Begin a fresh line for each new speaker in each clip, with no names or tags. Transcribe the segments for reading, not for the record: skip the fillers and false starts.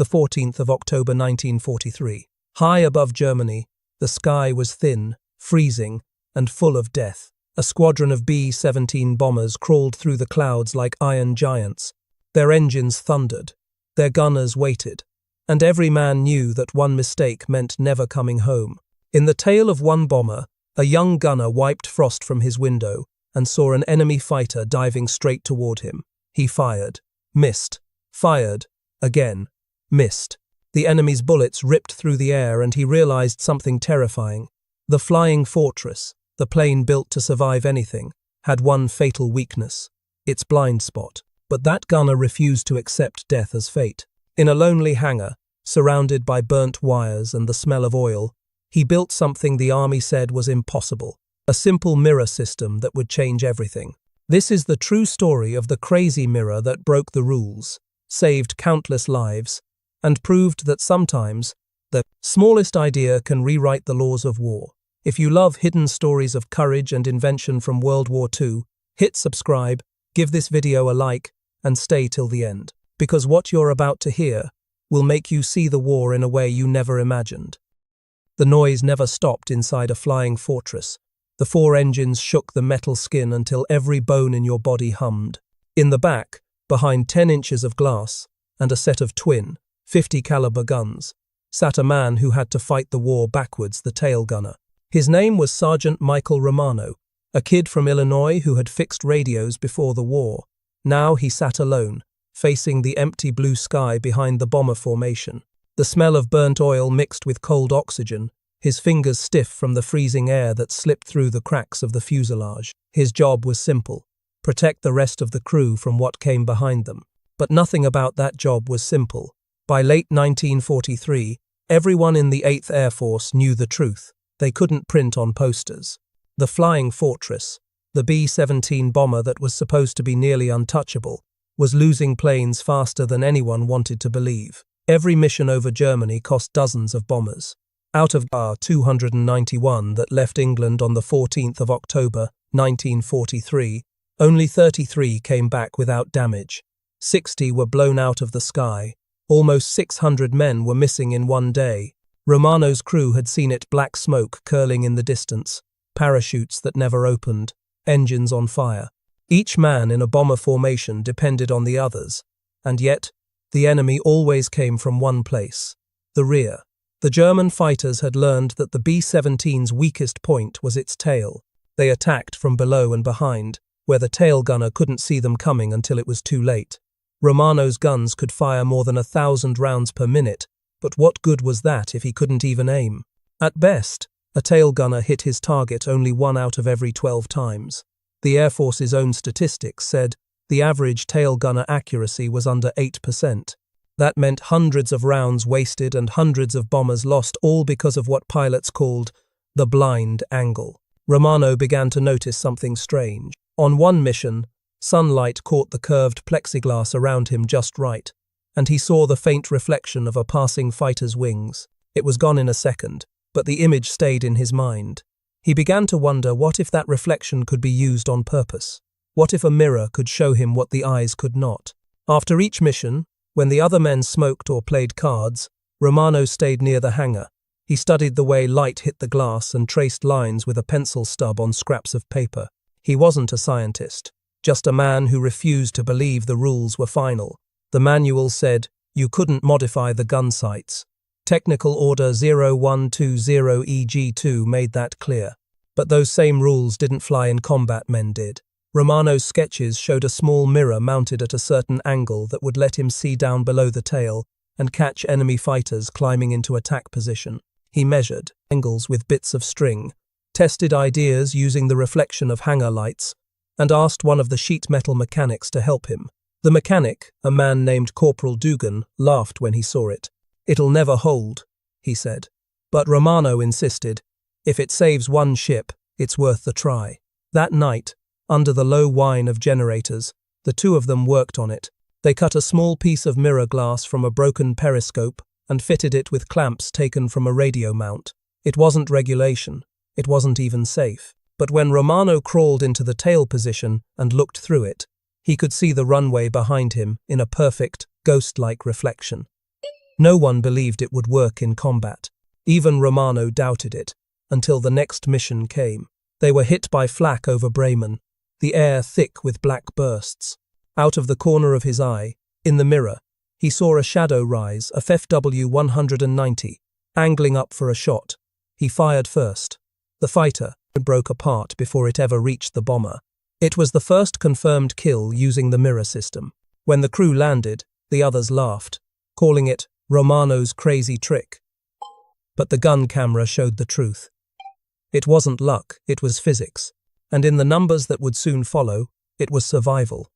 the 14th of October 1943. High above Germany, the sky was thin, freezing, and full of death. A squadron of B-17 bombers crawled through the clouds like iron giants. Their engines thundered. Their gunners waited. And every man knew that one mistake meant never coming home. In the tail of one bomber, a young gunner wiped frost from his window and saw an enemy fighter diving straight toward him. He fired, missed, fired, again, missed. The enemy's bullets ripped through the air and he realized something terrifying. The flying fortress, the plane built to survive anything, had one fatal weakness: its blind spot. But that gunner refused to accept death as fate. In a lonely hangar, surrounded by burnt wires and the smell of oil, he built something the army said was impossible: a simple mirror system that would change everything. This is the true story of the crazy mirror that broke the rules, saved countless lives, and proved that sometimes the smallest idea can rewrite the laws of war. If you love hidden stories of courage and invention from World War II, hit subscribe, give this video a like, and stay till the end. Because what you're about to hear will make you see the war in a way you never imagined. The noise never stopped inside a flying fortress. The 4 engines shook the metal skin until every bone in your body hummed. In the back, behind 10 inches of glass and a set of twin, 50 caliber guns, sat a man who had to fight the war backwards, the tail gunner. His name was Sergeant Michael Romano, a kid from Illinois who had fixed radios before the war. Now he sat alone, facing the empty blue sky behind the bomber formation. The smell of burnt oil mixed with cold oxygen, his fingers stiff from the freezing air that slipped through the cracks of the fuselage. His job was simple: protect the rest of the crew from what came behind them. But nothing about that job was simple. By late 1943, everyone in the 8th Air Force knew the truth. They couldn't print on posters. The flying fortress, the B-17 bomber that was supposed to be nearly untouchable, was losing planes faster than anyone wanted to believe. Every mission over Germany cost dozens of bombers. Out of 291 that left England on the 14th of October 1943, only 33 came back without damage. 60 were blown out of the sky. Almost 600 men were missing in one day. Romano's crew had seen it: black smoke curling in the distance, parachutes that never opened, engines on fire. Each man in a bomber formation depended on the others, and yet the enemy always came from one place: the rear. The German fighters had learned that the B-17's weakest point was its tail. They attacked from below and behind, where the tail gunner couldn't see them coming until it was too late. Romano's guns could fire more than 1,000 rounds per minute, but what good was that if he couldn't even aim? At best, a tail gunner hit his target only 1 out of every 12 times. The Air Force's own statistics said the average tail gunner accuracy was under 8%. That meant hundreds of rounds wasted and hundreds of bombers lost, all because of what pilots called the blind angle. Romano began to notice something strange. On one mission, sunlight caught the curved plexiglass around him just right, and he saw the faint reflection of a passing fighter's wings. It was gone in a second, but the image stayed in his mind. He began to wonder, what if that reflection could be used on purpose? What if a mirror could show him what the eyes could not? After each mission, when the other men smoked or played cards, Romano stayed near the hangar. He studied the way light hit the glass and traced lines with a pencil stub on scraps of paper. He wasn't a scientist, just a man who refused to believe the rules were final. The manual said you couldn't modify the gun sights. Technical Order 0120EG2 made that clear. But those same rules didn't fly in combat. Men did. Romano's sketches showed a small mirror mounted at a certain angle that would let him see down below the tail and catch enemy fighters climbing into attack position. He measured angles with bits of string, tested ideas using the reflection of hangar lights, and asked one of the sheet metal mechanics to help him. The mechanic, a man named Corporal Dugan, laughed when he saw it. "It'll never hold," he said. But Romano insisted, if it saves one ship, it's worth the try. That night, under the low whine of generators, the two of them worked on it. They cut a small piece of mirror glass from a broken periscope and fitted it with clamps taken from a radio mount. It wasn't regulation. It wasn't even safe. But when Romano crawled into the tail position and looked through it, he could see the runway behind him in a perfect, ghost-like reflection. No one believed it would work in combat. Even Romano doubted it, until the next mission came. They were hit by flak over Bremen, the air thick with black bursts. Out of the corner of his eye, in the mirror, he saw a shadow rise, a FW-190, angling up for a shot. He fired first. The fighter broke apart before it ever reached the bomber. It was the first confirmed kill using the mirror system. When the crew landed, the others laughed, calling it Romano's crazy trick. But the gun camera showed the truth. It wasn't luck, it was physics. And in the numbers that would soon follow, it was survival.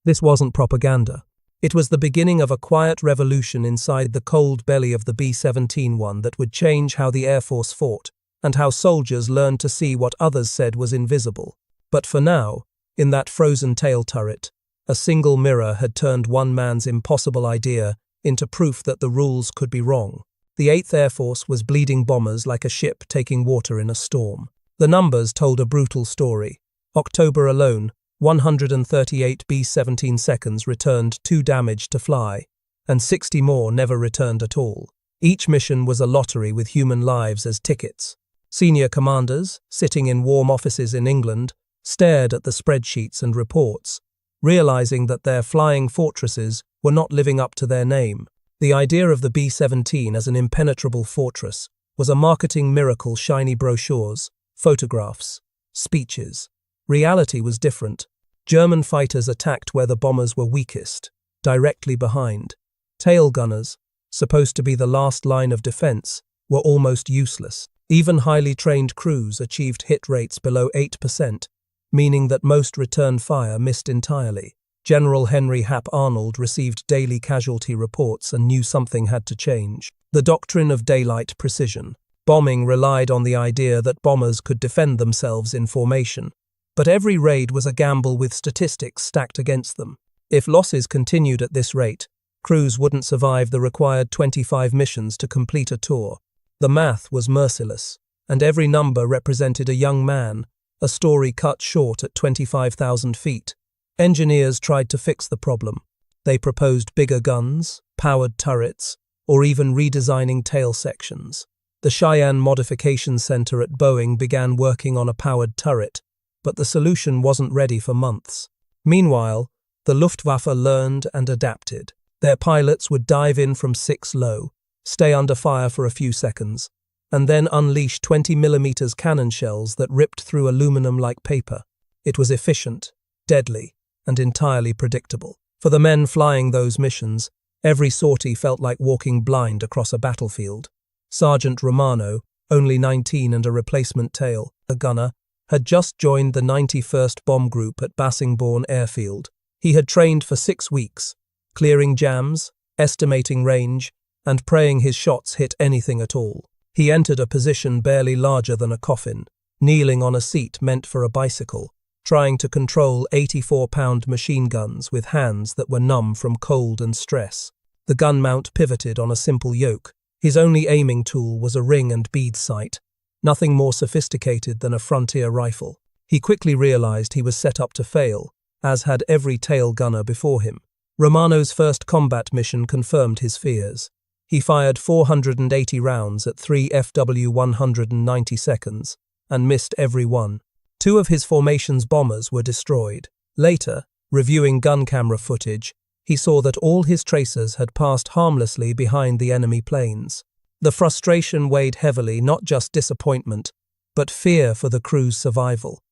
This wasn't propaganda. It was the beginning of a quiet revolution inside the cold belly of the B-17, one that would change how the Air Force fought, and how soldiers learned to see what others said was invisible. But for now, in that frozen tail turret, a single mirror had turned one man's impossible idea into proof that the rules could be wrong. The 8th Air Force was bleeding bombers like a ship taking water in a storm. The numbers told a brutal story. October alone, 138 B-17 seconds returned too damaged to fly, and 60 more never returned at all. Each mission was a lottery with human lives as tickets. Senior commanders, sitting in warm offices in England, stared at the spreadsheets and reports, realizing that their flying fortresses were not living up to their name. The idea of the B-17 as an impenetrable fortress was a marketing miracle. Shiny brochures, photographs, speeches. Reality was different. German fighters attacked where the bombers were weakest, directly behind. Tail gunners, supposed to be the last line of defense, were almost useless. Even highly trained crews achieved hit rates below 8%, meaning that most return fire missed entirely. General Henry Hap Arnold received daily casualty reports and knew something had to change. The doctrine of daylight precision. Bombing relied on the idea that bombers could defend themselves in formation. But every raid was a gamble with statistics stacked against them. If losses continued at this rate, crews wouldn't survive the required 25 missions to complete a tour. The math was merciless, and every number represented a young man, a story cut short at 25,000 feet. Engineers tried to fix the problem. They proposed bigger guns, powered turrets, or even redesigning tail sections. The Cheyenne Modification Center at Boeing began working on a powered turret, but the solution wasn't ready for months. Meanwhile, the Luftwaffe learned and adapted. Their pilots would dive in from 6 low, stay under fire for a few seconds, and then unleash 20mm cannon shells that ripped through aluminum like paper. It was efficient, deadly, and entirely predictable. For the men flying those missions, every sortie felt like walking blind across a battlefield. Sergeant Romano, only 19 and a replacement tail, a gunner, had just joined the 91st Bomb Group at Bassingbourn Airfield. He had trained for 6 weeks, clearing jams, estimating range, and praying his shots hit anything at all. He entered a position barely larger than a coffin, kneeling on a seat meant for a bicycle, trying to control 84-pound machine guns with hands that were numb from cold and stress. The gun mount pivoted on a simple yoke. His only aiming tool was a ring and bead sight, nothing more sophisticated than a frontier rifle. He quickly realized he was set up to fail, as had every tail gunner before him. Romano's first combat mission confirmed his fears. He fired 480 rounds at 3 FW-190 seconds, and missed every one. 2 of his formation's bombers were destroyed. Later, reviewing gun camera footage, he saw that all his tracers had passed harmlessly behind the enemy planes. The frustration weighed heavily, not just disappointment, but fear for the crew's survival.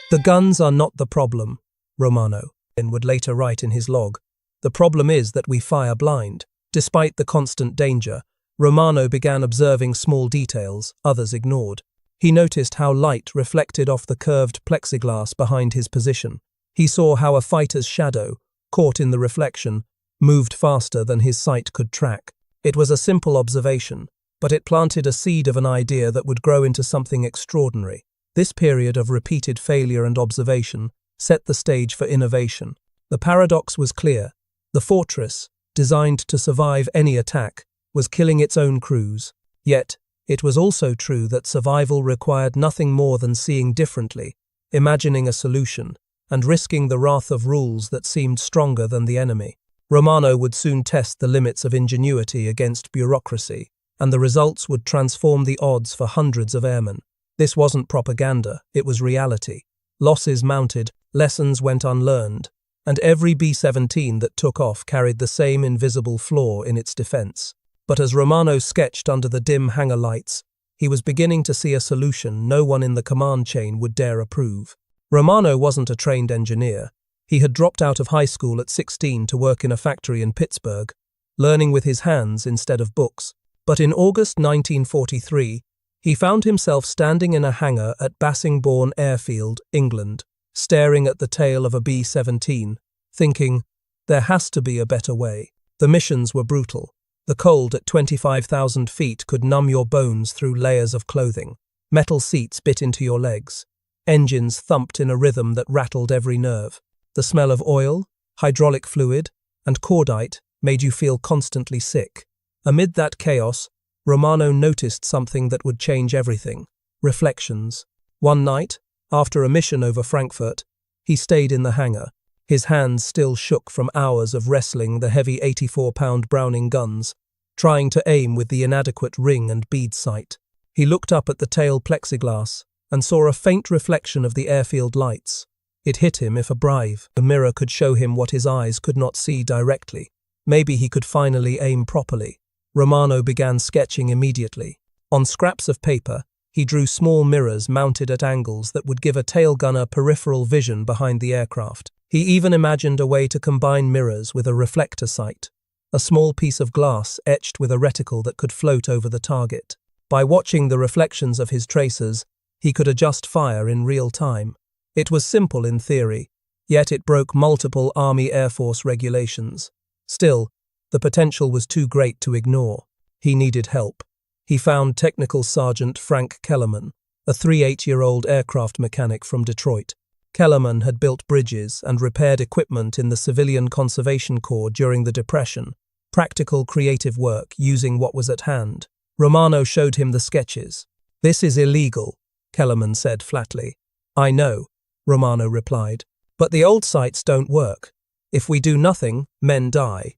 "The guns are not the problem," Romano would later write in his log. "The problem is that we fire blind." Despite the constant danger, Romano began observing small details others ignored. He noticed how light reflected off the curved plexiglass behind his position. He saw how a fighter's shadow, caught in the reflection, moved faster than his sight could track. It was a simple observation, but it planted a seed of an idea that would grow into something extraordinary. This period of repeated failure and observation set the stage for innovation. The paradox was clear. The fortress, designed to survive any attack, was killing its own crews. Yet, it was also true that survival required nothing more than seeing differently, imagining a solution, and risking the wrath of rules that seemed stronger than the enemy. Romano would soon test the limits of ingenuity against bureaucracy, and the results would transform the odds for hundreds of airmen. This wasn't propaganda, it was reality. Losses mounted, lessons went unlearned, and every B-17 that took off carried the same invisible flaw in its defense. But as Romano sketched under the dim hangar lights, he was beginning to see a solution no one in the command chain would dare approve. Romano wasn't a trained engineer. He had dropped out of high school at 16 to work in a factory in Pittsburgh, learning with his hands instead of books. But in August 1943, he found himself standing in a hangar at Bassingbourn Airfield, England, staring at the tail of a B-17, thinking, there has to be a better way. The missions were brutal. The cold at 25,000 feet could numb your bones through layers of clothing. Metal seats bit into your legs. Engines thumped in a rhythm that rattled every nerve. The smell of oil, hydraulic fluid, and cordite made you feel constantly sick. Amid that chaos, Romano noticed something that would change everything: reflections. One night, after a mission over Frankfurt, he stayed in the hangar. His hands still shook from hours of wrestling the heavy 84-pound Browning guns, trying to aim with the inadequate ring and bead sight. He looked up at the tail plexiglass and saw a faint reflection of the airfield lights. It hit him if a mirror could show him what his eyes could not see directly. Maybe he could finally aim properly. Romano began sketching immediately. On scraps of paper, he drew small mirrors mounted at angles that would give a tail gunner peripheral vision behind the aircraft. He even imagined a way to combine mirrors with a reflector sight, a small piece of glass etched with a reticle that could float over the target. By watching the reflections of his tracers, he could adjust fire in real time. It was simple in theory, yet it broke multiple Army Air Force regulations. Still, the potential was too great to ignore. He needed help. He found Technical Sergeant Frank Kellerman, a 38-year-old aircraft mechanic from Detroit. Kellerman had built bridges and repaired equipment in the Civilian Conservation Corps during the Depression. Practical, creative work using what was at hand. Romano showed him the sketches. "This is illegal," Kellerman said flatly. "I know," Romano replied. "But the old sites don't work. If we do nothing, men die."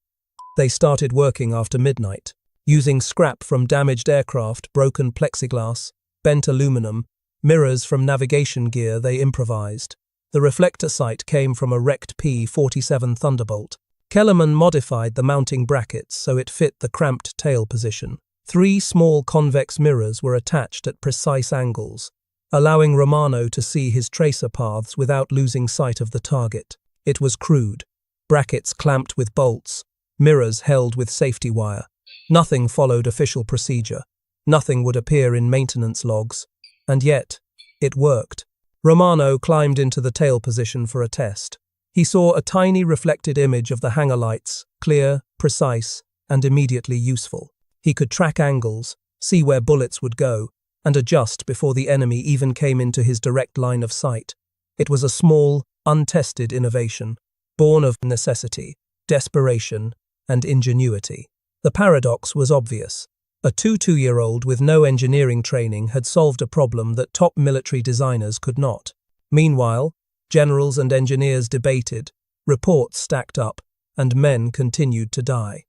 They started working after midnight. Using scrap from damaged aircraft, broken plexiglass, bent aluminum, mirrors from navigation gear, they improvised. The reflector sight came from a wrecked P-47 Thunderbolt. Kellerman modified the mounting brackets so it fit the cramped tail position. 3 small convex mirrors were attached at precise angles, allowing Romano to see his tracer paths without losing sight of the target. It was crude. Brackets clamped with bolts, mirrors held with safety wire. Nothing followed official procedure. Nothing would appear in maintenance logs. And yet, it worked. Romano climbed into the tail position for a test. He saw a tiny reflected image of the hangar lights, clear, precise, and immediately useful. He could track angles, see where bullets would go, and adjust before the enemy even came into his direct line of sight. It was a small, untested innovation, born of necessity, desperation, and ingenuity. The paradox was obvious. A 22-year-old with no engineering training had solved a problem that top military designers could not. Meanwhile, generals and engineers debated, reports stacked up, and men continued to die.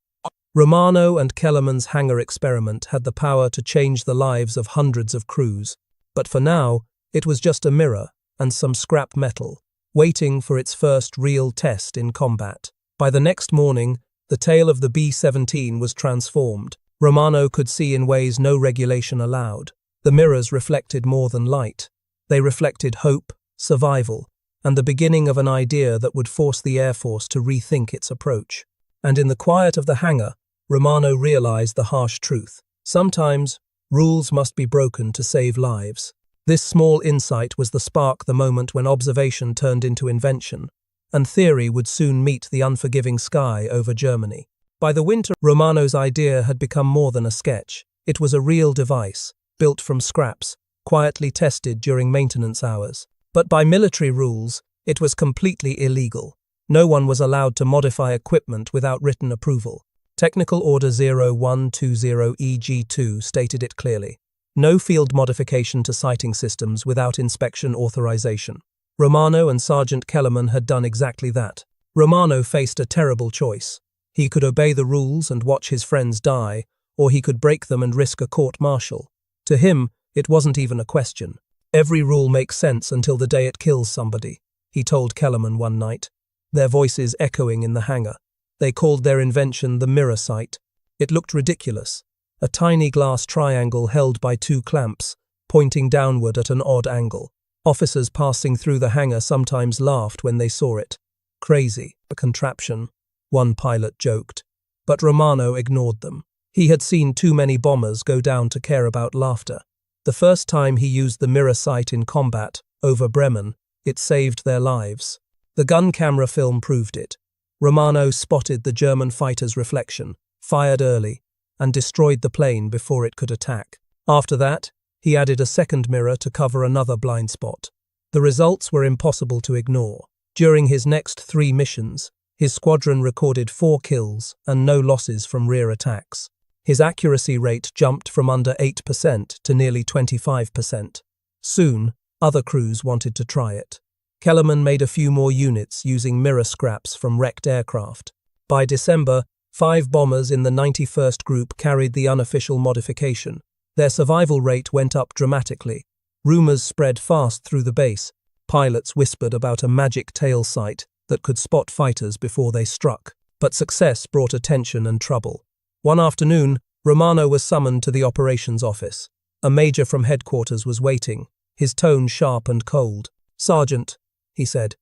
Romano and Kellerman's hangar experiment had the power to change the lives of hundreds of crews, but for now, it was just a mirror and some scrap metal, waiting for its first real test in combat. By the next morning, the tail of the B-17 was transformed. Romano could see in ways no regulation allowed. The mirrors reflected more than light. They reflected hope, survival, and the beginning of an idea that would force the Air Force to rethink its approach. And in the quiet of the hangar, Romano realized the harsh truth. Sometimes, rules must be broken to save lives. This small insight was the spark, the moment when observation turned into invention, and theory would soon meet the unforgiving sky over Germany. By the winter, Romano's idea had become more than a sketch. It was a real device, built from scraps, quietly tested during maintenance hours. But by military rules, it was completely illegal. No one was allowed to modify equipment without written approval. Technical Order 0120EG2 stated it clearly. No field modification to sighting systems without inspection authorization. Romano and Sergeant Kellerman had done exactly that. Romano faced a terrible choice. He could obey the rules and watch his friends die, or he could break them and risk a court-martial. To him, it wasn't even a question. Every rule makes sense until the day it kills somebody, he told Kellerman one night, their voices echoing in the hangar. They called their invention the mirror sight. It looked ridiculous. A tiny glass triangle held by two clamps, pointing downward at an odd angle. Officers passing through the hangar sometimes laughed when they saw it. Crazy, a contraption, one pilot joked. But Romano ignored them. He had seen too many bombers go down to care about laughter. The first time he used the mirror sight in combat, over Bremen, it saved their lives. The gun camera film proved it. Romano spotted the German fighter's reflection, fired early, and destroyed the plane before it could attack. After that, he added a second mirror to cover another blind spot. The results were impossible to ignore. During his next 3 missions, his squadron recorded 4 kills and no losses from rear attacks. His accuracy rate jumped from under 8% to nearly 25%. Soon, other crews wanted to try it. Kellerman made a few more units using mirror scraps from wrecked aircraft. By December, 5 bombers in the 91st Group carried the unofficial modification. Their survival rate went up dramatically. Rumors spread fast through the base. Pilots whispered about a magic tail sight that could spot fighters before they struck. But success brought attention and trouble. One afternoon, Romano was summoned to the operations office. A major from headquarters was waiting, his tone sharp and cold. "Sergeant," he said,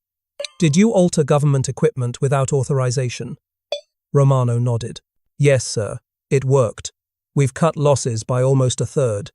"did you alter government equipment without authorization?" Romano nodded. "Yes, sir. It worked. We've cut losses by almost a third."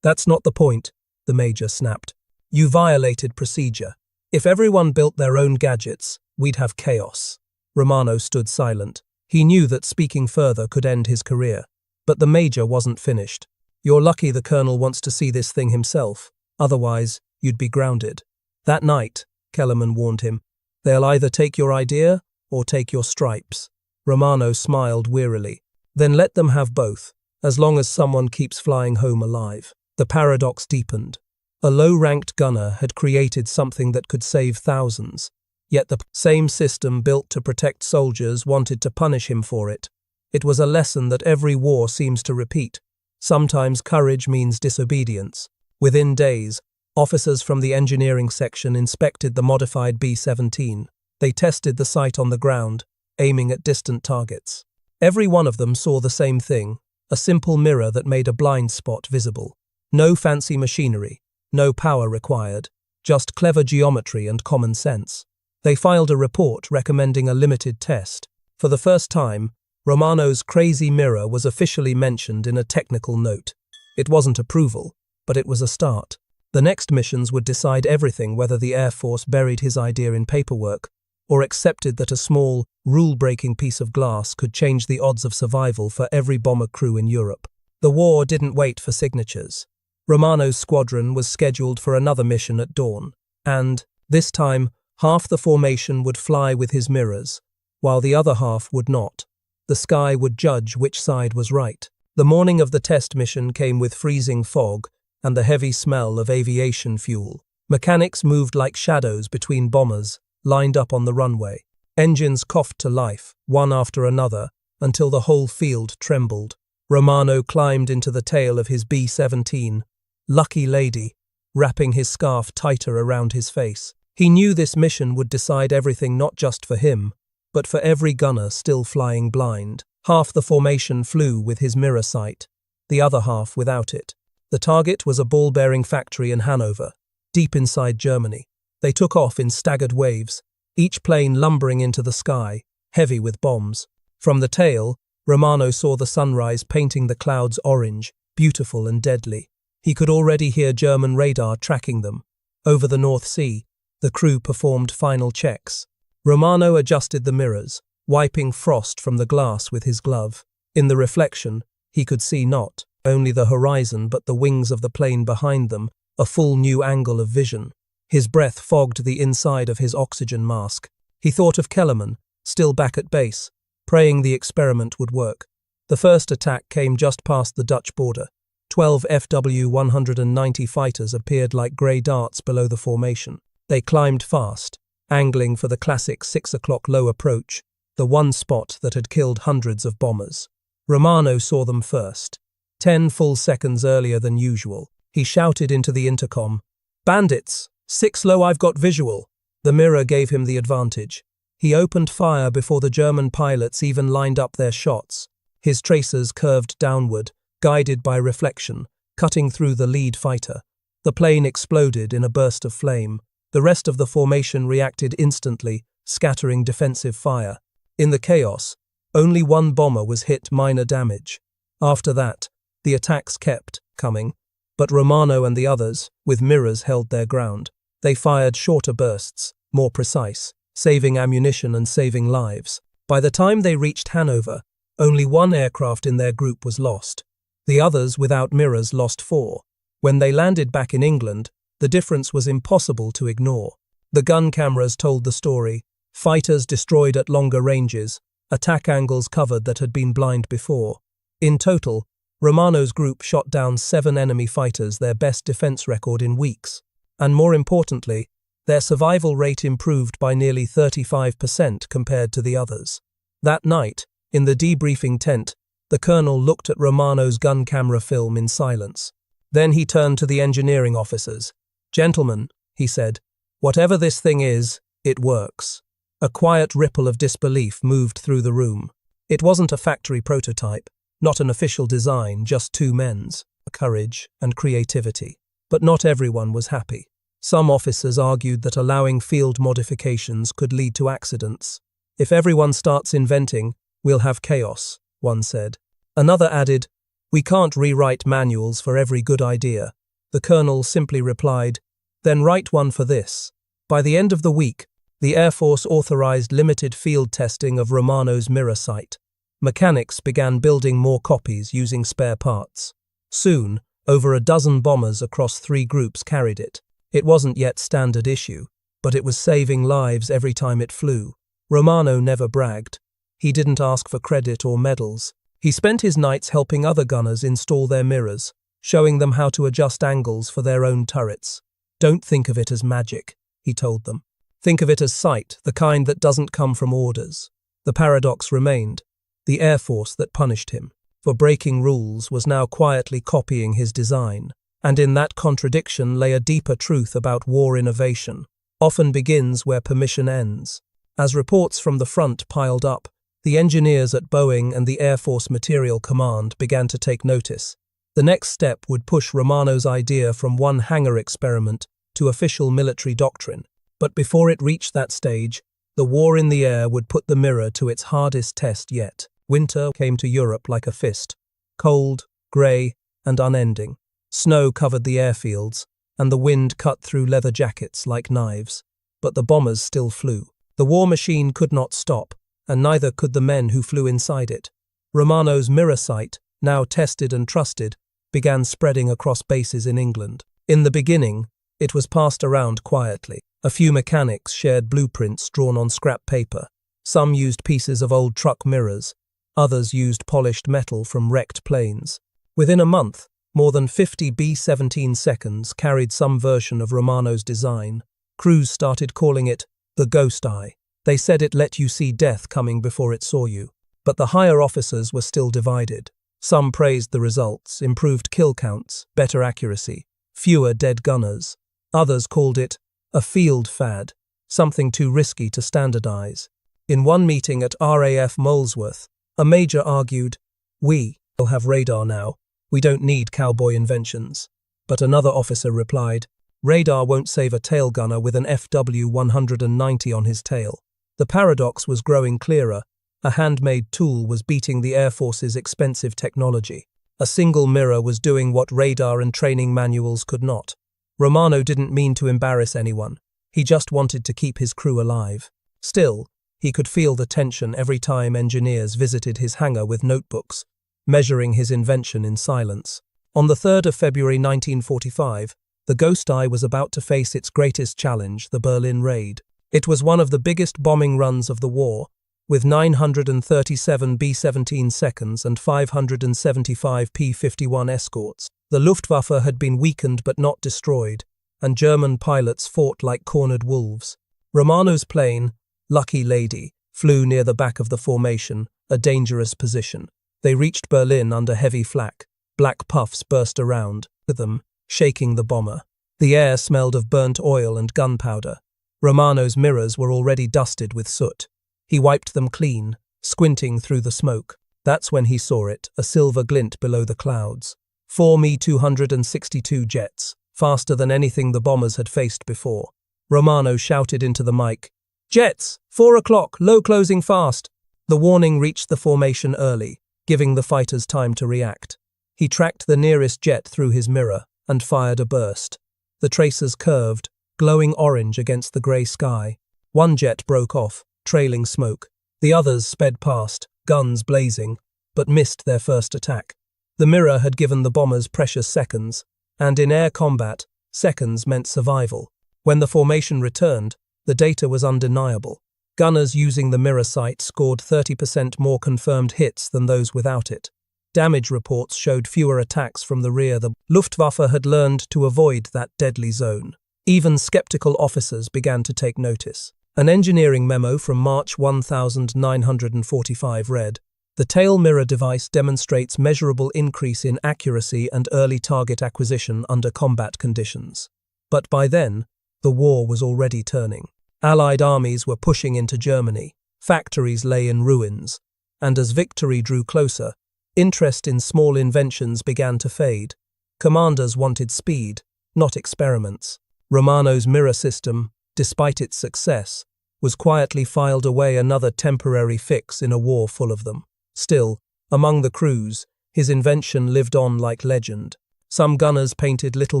"That's not the point," the major snapped. "You violated procedure. If everyone built their own gadgets, we'd have chaos." Romano stood silent. He knew that speaking further could end his career. But the major wasn't finished. "You're lucky the colonel wants to see this thing himself. Otherwise, you'd be grounded." That night, Kellerman warned him, "They'll either take your idea or take your stripes." Romano smiled wearily. "Then let them have both, as long as someone keeps flying home alive." The paradox deepened. A low-ranked gunner had created something that could save thousands. Yet the same system built to protect soldiers wanted to punish him for it. It was a lesson that every war seems to repeat. Sometimes courage means disobedience. Within days, officers from the engineering section inspected the modified B-17. They tested the sight on the ground, aiming at distant targets. Every one of them saw the same thing, a simple mirror that made a blind spot visible. No fancy machinery, no power required, just clever geometry and common sense. They filed a report recommending a limited test. For the first time, Romano's crazy mirror was officially mentioned in a technical note. It wasn't approval, but it was a start. The next missions would decide everything, whether the Air Force buried his idea in paperwork or accepted that a small, rule-breaking piece of glass could change the odds of survival for every bomber crew in Europe. The war didn't wait for signatures. Romano's squadron was scheduled for another mission at dawn, and, this time, half the formation would fly with his mirrors, while the other half would not. The sky would judge which side was right. The morning of the test mission came with freezing fog and the heavy smell of aviation fuel. Mechanics moved like shadows between bombers, lined up on the runway. Engines coughed to life, one after another, until the whole field trembled. Romano climbed into the tail of his B-17, lucky lady, wrapping his scarf tighter around his face. He knew this mission would decide everything, not just for him, but for every gunner still flying blind. Half the formation flew with his mirror sight, the other half without it. The target was a ball-bearing factory in Hanover, deep inside Germany. They took off in staggered waves, each plane lumbering into the sky, heavy with bombs. From the tail, Romano saw the sunrise painting the clouds orange, beautiful and deadly. He could already hear German radar tracking them. Over the North Sea, the crew performed final checks. Romano adjusted the mirrors, wiping frost from the glass with his glove. In the reflection, he could see not only the horizon but the wings of the plane behind them, a full new angle of vision. His breath fogged the inside of his oxygen mask. He thought of Kellerman, still back at base, praying the experiment would work. The first attack came just past the Dutch border. 12 FW-190 fighters appeared like grey darts below the formation. They climbed fast, angling for the classic 6 o'clock low approach, the one spot that had killed hundreds of bombers. Romano saw them first. 10 full seconds earlier than usual, he shouted into the intercom, "Bandits! 6 low, I've got visual." The mirror gave him the advantage. He opened fire before the German pilots even lined up their shots. His tracers curved downward, guided by reflection, cutting through the lead fighter. The plane exploded in a burst of flame. The rest of the formation reacted instantly, scattering defensive fire. In the chaos, only one bomber was hit minor damage. After that, the attacks kept coming, but Romano and the others, with mirrors, held their ground. They fired shorter bursts, more precise, saving ammunition and saving lives. By the time they reached Hanover, only one aircraft in their group was lost. The others, without mirrors, lost 4. When they landed back in England, the difference was impossible to ignore. The gun cameras told the story. Fighters destroyed at longer ranges, attack angles covered that had been blind before. In total, Romano's group shot down 7 enemy fighters, their best defense record in weeks. And more importantly, their survival rate improved by nearly 35% compared to the others. That night, in the debriefing tent, the colonel looked at Romano's gun camera film in silence. Then he turned to the engineering officers. "Gentlemen," he said, "whatever this thing is, it works." A quiet ripple of disbelief moved through the room. It wasn't a factory prototype, not an official design, just 2 men's courage and creativity. But not everyone was happy. Some officers argued that allowing field modifications could lead to accidents. "If everyone starts inventing, we'll have chaos," one said. Another added, "We can't rewrite manuals for every good idea." The colonel simply replied, "Then write one for this." By the end of the week, the Air Force authorized limited field testing of Romano's mirror sight. Mechanics began building more copies using spare parts. Soon, over a dozen bombers across 3 groups carried it. It wasn't yet standard issue, but it was saving lives every time it flew. Romano never bragged. He didn't ask for credit or medals. He spent his nights helping other gunners install their mirrors, showing them how to adjust angles for their own turrets. "Don't think of it as magic," he told them. "Think of it as sight, the kind that doesn't come from orders." The paradox remained. The Air Force that punished him for breaking rules was now quietly copying his design. And in that contradiction lay a deeper truth about war innovation. Often begins where permission ends. As reports from the front piled up, the engineers at Boeing and the Air Force Material Command began to take notice. The next step would push Romano's idea from one hangar experiment to official military doctrine. But before it reached that stage, the war in the air would put the mirror to its hardest test yet. Winter came to Europe like a fist, cold, grey, and unending. Snow covered the airfields, and the wind cut through leather jackets like knives. But the bombers still flew. The war machine could not stop, and neither could the men who flew inside it. Romano's mirror sight, now tested and trusted, began spreading across bases in England. In the beginning, it was passed around quietly. A few mechanics shared blueprints drawn on scrap paper. Some used pieces of old truck mirrors. Others used polished metal from wrecked planes. Within a month, more than 50 B-17 seconds carried some version of Romano's design. Crews started calling it the ghost eye. They said it let you see death coming before it saw you. But the higher officers were still divided. Some praised the results, improved kill counts, better accuracy, fewer dead gunners. Others called it a field fad, something too risky to standardize. In one meeting at RAF Molesworth, a major argued, "We will have radar now. We don't need cowboy inventions." But another officer replied, "Radar won't save a tail gunner with an FW-190 on his tail." The paradox was growing clearer. A handmade tool was beating the Air Force's expensive technology. A single mirror was doing what radar and training manuals could not. Romano didn't mean to embarrass anyone. He just wanted to keep his crew alive. Still, he could feel the tension every time engineers visited his hangar with notebooks, measuring his invention in silence. On the 3rd of February 1945, the Ghost Eye was about to face its greatest challenge, the Berlin raid. It was one of the biggest bombing runs of the war, with 937 B-17 seconds and 575 P-51 escorts. The Luftwaffe had been weakened but not destroyed. and German pilots fought like cornered wolves. Romano's plane, Lucky Lady, flew near the back of the formation, a dangerous position. They reached Berlin under heavy flak. Black puffs burst around them, shaking the bomber. The air smelled of burnt oil and gunpowder. Romano's mirrors were already dusted with soot. He wiped them clean, squinting through the smoke. That's when he saw it, a silver glint below the clouds. 4 Me-262 jets, faster than anything the bombers had faced before. Romano shouted into the mic, "Jets! 4 o'clock, low closing fast!" The warning reached the formation early, giving the fighters time to react. He tracked the nearest jet through his mirror and fired a burst. The tracers curved, glowing orange against the grey sky. One jet broke off, trailing smoke. The others sped past, guns blazing, but missed their first attack. The mirror had given the bombers precious seconds, and in air combat, seconds meant survival. When the formation returned, the data was undeniable. Gunners using the mirror sight scored 30% more confirmed hits than those without it. Damage reports showed fewer attacks from the rear. The Luftwaffe had learned to avoid that deadly zone. Even skeptical officers began to take notice. An engineering memo from March 1945 read, "The tail mirror device demonstrates measurable increase in accuracy and early target acquisition under combat conditions." But by then, the war was already turning. Allied armies were pushing into Germany. Factories lay in ruins. And as victory drew closer, interest in small inventions began to fade. Commanders wanted speed, not experiments. Romano's mirror system, despite its success, was quietly filed away, another temporary fix in a war full of them. Still, among the crews, his invention lived on like legend. Some gunners painted little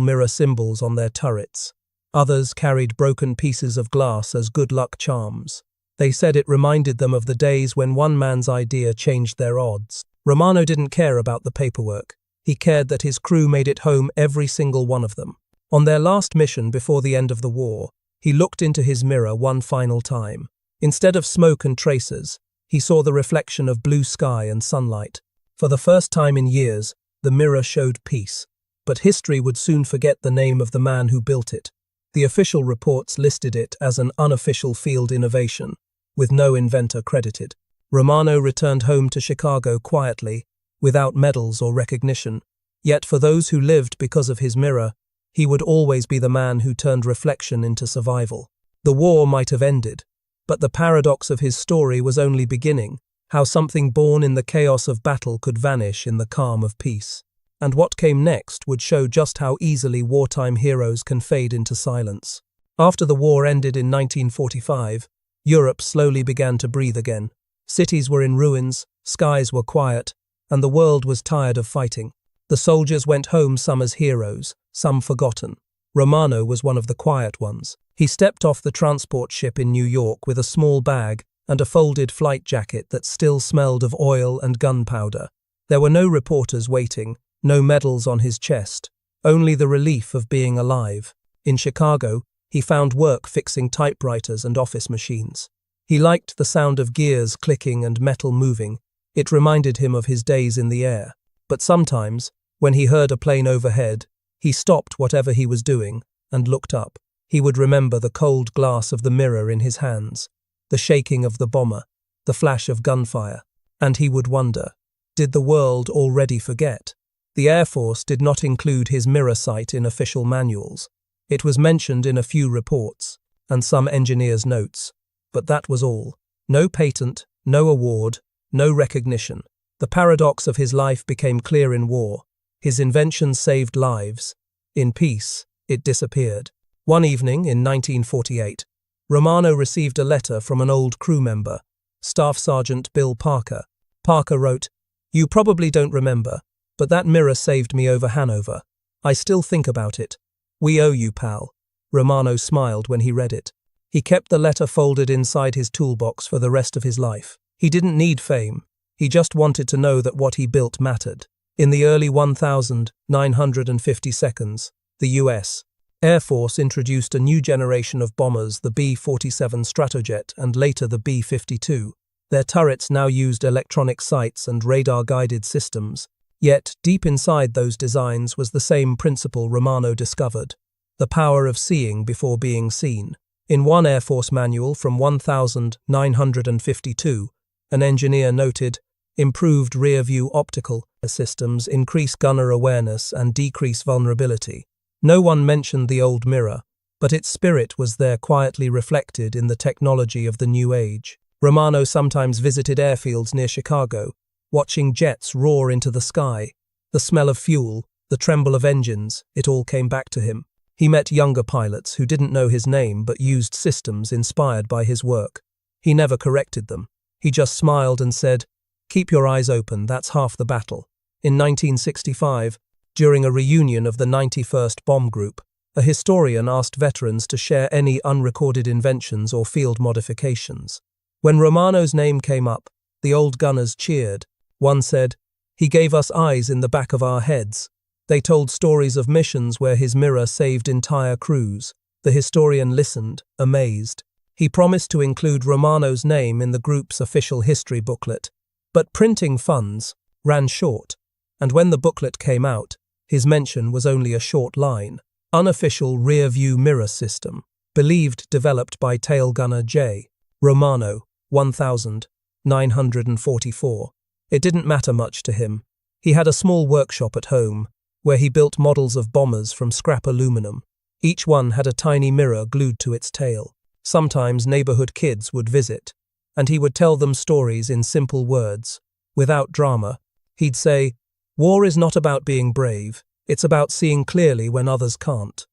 mirror symbols on their turrets. Others carried broken pieces of glass as good luck charms. They said it reminded them of the days when one man's idea changed their odds. Romano didn't care about the paperwork. He cared that his crew made it home, every single one of them. On their last mission before the end of the war, he looked into his mirror one final time. Instead of smoke and tracers, he saw the reflection of blue sky and sunlight. For the first time in years, the mirror showed peace. But history would soon forget the name of the man who built it. The official reports listed it as an unofficial field innovation, with no inventor credited. Romano returned home to Chicago quietly, without medals or recognition. Yet for those who lived because of his mirror, he would always be the man who turned reflection into survival. The war might have ended, but the paradox of his story was only beginning, how something born in the chaos of battle could vanish in the calm of peace. And what came next would show just how easily wartime heroes can fade into silence. After the war ended in 1945, Europe slowly began to breathe again. Cities were in ruins, skies were quiet, and the world was tired of fighting. The soldiers went home, some as heroes, some forgotten. Romano was one of the quiet ones. He stepped off the transport ship in New York with a small bag and a folded flight jacket that still smelled of oil and gunpowder. There were no reporters waiting, no medals on his chest, only the relief of being alive. In Chicago, he found work fixing typewriters and office machines. He liked the sound of gears clicking and metal moving. It reminded him of his days in the air. But sometimes, when he heard a plane overhead, he stopped whatever he was doing and looked up. He would remember the cold glass of the mirror in his hands, the shaking of the bomber, the flash of gunfire, and he would wonder, did the world already forget? The Air Force did not include his mirror sight in official manuals. It was mentioned in a few reports and some engineers' notes. But that was all. No patent, no award, no recognition. The paradox of his life became clear in war. His invention saved lives. In peace, it disappeared. One evening in 1948, Romano received a letter from an old crew member, Staff Sergeant Bill Parker. Parker wrote, "You probably don't remember, but that mirror saved me over Hanover. I still think about it. We owe you, pal." Romano smiled when he read it. He kept the letter folded inside his toolbox for the rest of his life. He didn't need fame. He just wanted to know that what he built mattered. In the early 1950 seconds, the U.S. Air Force introduced a new generation of bombers, the B-17 Stratojet and later the B-52. Their turrets now used electronic sights and radar-guided systems. Yet, deep inside those designs was the same principle Romano discovered. the power of seeing before being seen. In one Air Force manual from 1952, an engineer noted, improved rear-view optical systems increase gunner awareness and decrease vulnerability. No one mentioned the old mirror, but its spirit was there quietly reflected in the technology of the new age. Romano sometimes visited airfields near Chicago, watching jets roar into the sky. The smell of fuel, the tremble of engines, it all came back to him. He met younger pilots who didn't know his name but used systems inspired by his work. He never corrected them. He just smiled and said, "Keep your eyes open, that's half the battle." In 1965, during a reunion of the 91st Bomb Group, a historian asked veterans to share any unrecorded inventions or field modifications. When Romano's name came up, the old gunners cheered. One said, "He gave us eyes in the back of our heads." They told stories of missions where his mirror saved entire crews. The historian listened, amazed. He promised to include Romano's name in the group's official history booklet. But printing funds ran short, and when the booklet came out, his mention was only a short line. Unofficial rear-view mirror system, believed developed by tail gunner J. Romano, 1944. It didn't matter much to him. He had a small workshop at home, where he built models of bombers from scrap aluminum. Each one had a tiny mirror glued to its tail. Sometimes neighborhood kids would visit, and he would tell them stories in simple words, without drama. He'd say, "War is not about being brave, it's about seeing clearly when others can't."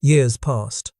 Years passed.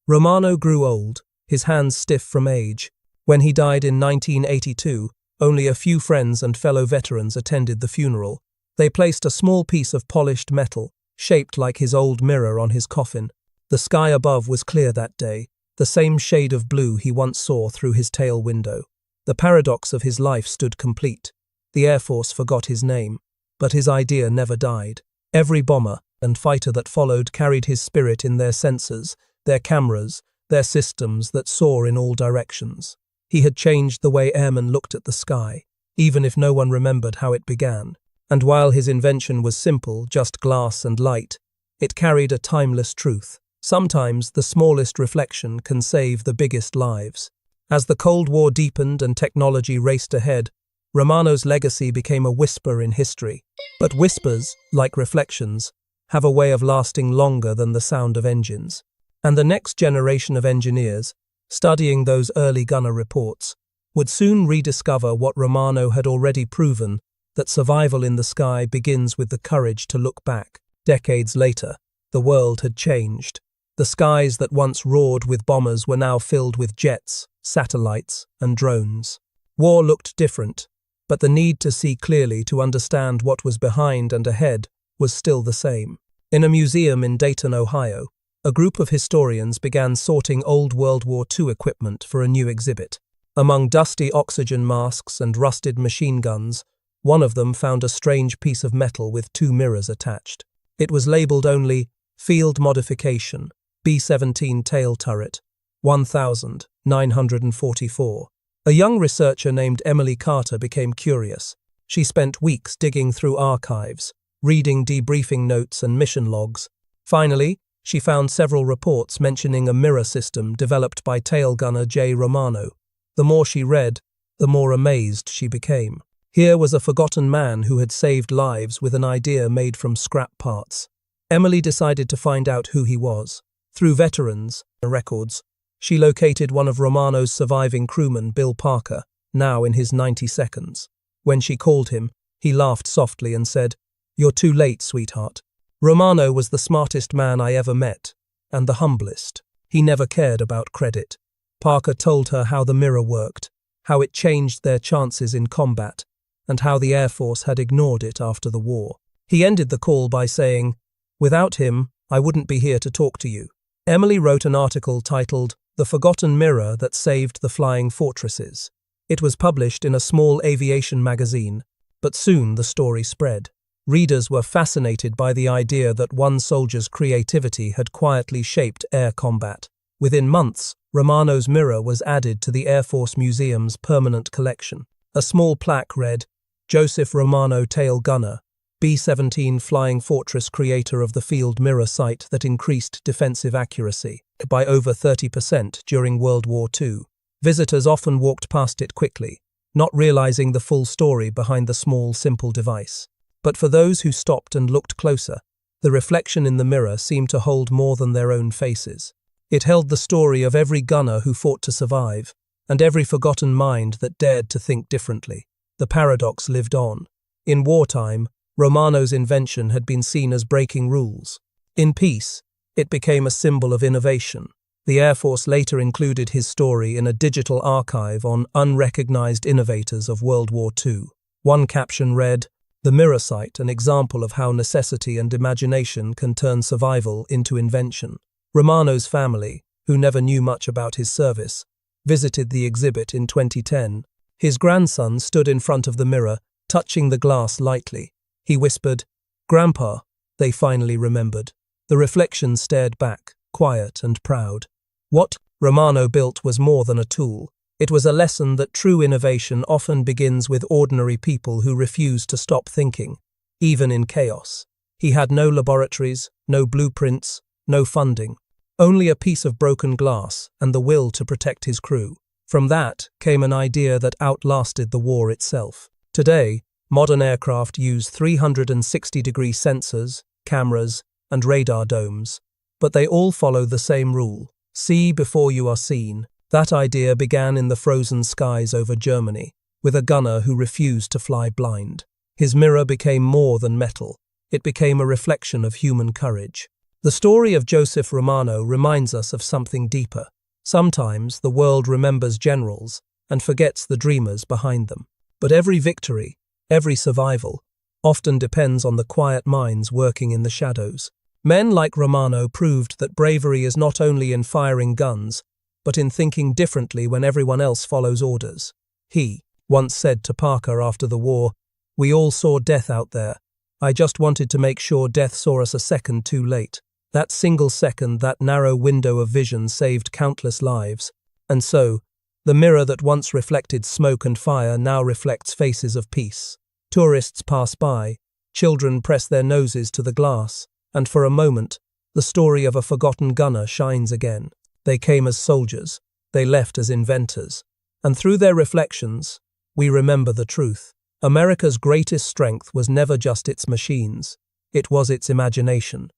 Romano grew old, his hands stiff from age. When he died in 1982, only a few friends and fellow veterans attended the funeral. They placed a small piece of polished metal, shaped like his old mirror, on his coffin. The sky above was clear that day, the same shade of blue he once saw through his tail window. The paradox of his life stood complete. The Air Force forgot his name, but his idea never died. Every bomber and fighter that followed carried his spirit in their sensors, their cameras, their systems that soar in all directions. He had changed the way airmen looked at the sky, even if no one remembered how it began. And while his invention was simple, just glass and light, it carried a timeless truth. Sometimes the smallest reflection can save the biggest lives. As the Cold War deepened and technology raced ahead, Romano's legacy became a whisper in history. But whispers, like reflections, have a way of lasting longer than the sound of engines. And the next generation of engineers, studying those early gunner reports, would soon rediscover what Romano had already proven, that survival in the sky begins with the courage to look back. Decades later, the world had changed. The skies that once roared with bombers were now filled with jets, satellites, and drones. War looked different, but the need to see clearly to understand what was behind and ahead was still the same. In a museum in Dayton, Ohio, a group of historians began sorting old World War II equipment for a new exhibit. Among dusty oxygen masks and rusted machine guns, one of them found a strange piece of metal with two mirrors attached. It was labeled only Field Modification, B-17 Tail Turret, 1944. A young researcher named Emily Carter became curious. She spent weeks digging through archives, reading debriefing notes and mission logs. Finally, she found several reports mentioning a mirror system developed by tail gunner J. Romano. The more she read, the more amazed she became. Here was a forgotten man who had saved lives with an idea made from scrap parts. Emily decided to find out who he was. Through veterans' records, she located one of Romano's surviving crewmen, Bill Parker, now in his 90 seconds. When she called him, he laughed softly and said, "You're too late, sweetheart." Romano was the smartest man I ever met, and the humblest. He never cared about credit. Parker told her how the mirror worked, how it changed their chances in combat, and how the Air Force had ignored it after the war. He ended the call by saying, "Without him, I wouldn't be here to talk to you." Emily wrote an article titled "The Forgotten Mirror That Saved the Flying Fortresses." It was published in a small aviation magazine, but soon the story spread. Readers were fascinated by the idea that one soldier's creativity had quietly shaped air combat. Within months, Romano's mirror was added to the Air Force Museum's permanent collection. A small plaque read, "Joseph Romano Tail Gunner, B-17 Flying Fortress, creator of the field mirror sight that increased defensive accuracy by over 30% during World War II. Visitors often walked past it quickly, not realizing the full story behind the small, simple device. But for those who stopped and looked closer, the reflection in the mirror seemed to hold more than their own faces. It held the story of every gunner who fought to survive, and every forgotten mind that dared to think differently. The paradox lived on. In wartime, Romano's invention had been seen as breaking rules. In peace, it became a symbol of innovation. The Air Force later included his story in a digital archive on unrecognized innovators of World War II. One caption read, "The mirror sight, an example of how necessity and imagination can turn survival into invention." Romano's family, who never knew much about his service, visited the exhibit in 2010. His grandson stood in front of the mirror, touching the glass lightly. He whispered, "Grandpa." They finally remembered. The reflection stared back, quiet and proud. What Romano built was more than a tool. It was a lesson that true innovation often begins with ordinary people who refuse to stop thinking, even in chaos. He had no laboratories, no blueprints, no funding. Only a piece of broken glass and the will to protect his crew. From that came an idea that outlasted the war itself. Today, modern aircraft use 360-degree sensors, cameras, and radar domes, but they all follow the same rule: see before you are seen. That idea began in the frozen skies over Germany, with a gunner who refused to fly blind. His mirror became more than metal. It became a reflection of human courage. The story of Joseph Romano reminds us of something deeper. Sometimes the world remembers generals and forgets the dreamers behind them. But every victory, every survival, often depends on the quiet minds working in the shadows. Men like Romano proved that bravery is not only in firing guns, but in thinking differently when everyone else follows orders. He once said to Parker after the war, "We all saw death out there. I just wanted to make sure death saw us a second too late." That single second, that narrow window of vision saved countless lives. And so, the mirror that once reflected smoke and fire now reflects faces of peace. Tourists pass by, children press their noses to the glass, and for a moment, the story of a forgotten gunner shines again. They came as soldiers, they left as inventors, and through their reflections, we remember the truth. America's greatest strength was never just its machines, it was its imagination.